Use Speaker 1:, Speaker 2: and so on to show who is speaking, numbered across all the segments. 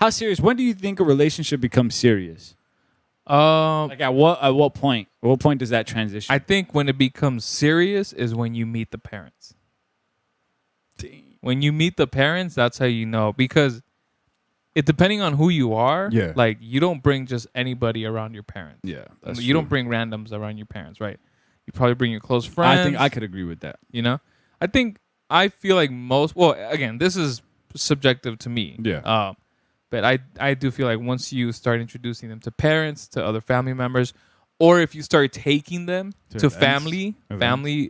Speaker 1: How serious? When do you think a relationship becomes serious?
Speaker 2: Um,
Speaker 1: At what point? At what point does that transition?
Speaker 2: I think when it becomes serious is when you meet the parents. When you meet the parents, that's how you know, because it depending on who you are.
Speaker 1: Yeah.
Speaker 2: Like you don't bring just anybody around your parents.
Speaker 1: Yeah, that's
Speaker 2: You
Speaker 1: true.
Speaker 2: don't bring randoms around your parents, right? You probably bring your close friends.
Speaker 1: I think I could agree with that.
Speaker 2: You know, I feel like most. Well, again, this is subjective to me.
Speaker 1: Yeah.
Speaker 2: But I do feel like once you start introducing them to parents, to other family members, or if you start taking them to family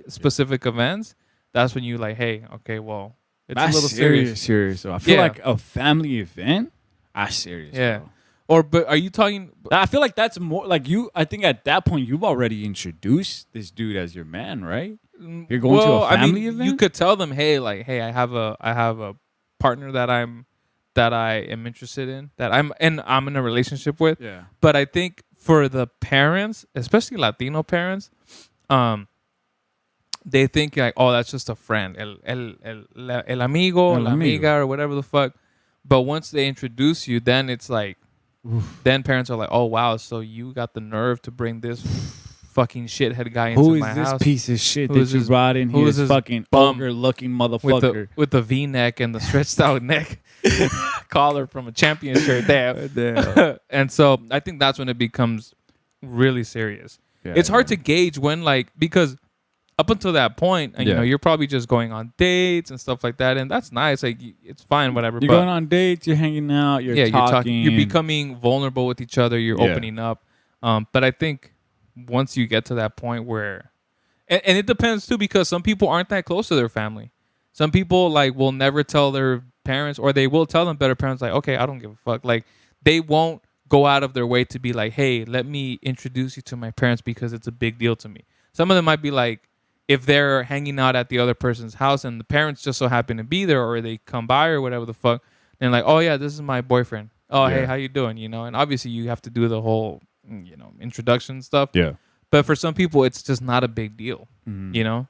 Speaker 2: specific events, that's when you like, hey, okay, well, it's
Speaker 1: That's
Speaker 2: a little serious.
Speaker 1: Serious. So I feel
Speaker 2: Yeah.
Speaker 1: like a family event. That's serious.
Speaker 2: Yeah.
Speaker 1: Bro.
Speaker 2: Or but are you talking?
Speaker 1: I feel like that's more like you. I think at that point you've already introduced this dude as your man, right? You're going to a family event.
Speaker 2: You could tell them, hey, I have a partner that I am interested in, I'm in a relationship with.
Speaker 1: Yeah.
Speaker 2: But I think for the parents, especially Latino parents, they think like, oh, that's just a friend, el amigo, la amiga, or whatever the fuck. But once they introduce you, then it's like, then parents are like, oh wow, so you got the nerve to bring this fucking shithead guy into my house.
Speaker 1: Who is this piece of shit
Speaker 2: Who
Speaker 1: that
Speaker 2: is
Speaker 1: you
Speaker 2: this-
Speaker 1: brought in
Speaker 2: who
Speaker 1: here?
Speaker 2: is
Speaker 1: This
Speaker 2: this
Speaker 1: fucking
Speaker 2: bum
Speaker 1: ogre-looking motherfucker.
Speaker 2: with the V-neck and the stretched out neck collar from a champion shirt there. And so I think that's when it becomes really serious.
Speaker 1: Yeah,
Speaker 2: It's hard to gauge when, like, because up until that point, and, you
Speaker 1: Yeah.
Speaker 2: know, you're probably just going on dates and stuff like that, and that's nice. Like, it's fine, whatever.
Speaker 1: You're
Speaker 2: but
Speaker 1: going on dates. You're hanging out. You're talking.
Speaker 2: You're becoming vulnerable with each other. You're
Speaker 1: Yeah.
Speaker 2: opening up. But I think once you get to that point where, and it depends too, because some people aren't that close to their family. Some people like will never tell their parents, or they will tell them, but their parents like, okay, I don't give a fuck. Like they won't go out of their way to be like, hey, let me introduce you to my parents because it's a big deal to me. Some of them might be like, if they're hanging out at the other person's house and the parents just so happen to be there, or they come by or whatever the fuck, then like, oh yeah, this is my boyfriend. Oh,
Speaker 1: Yeah.
Speaker 2: hey, how you doing? You know, and obviously you have to do the whole, you know, introduction stuff.
Speaker 1: Yeah.
Speaker 2: But for some people, it's just not a big deal. You know,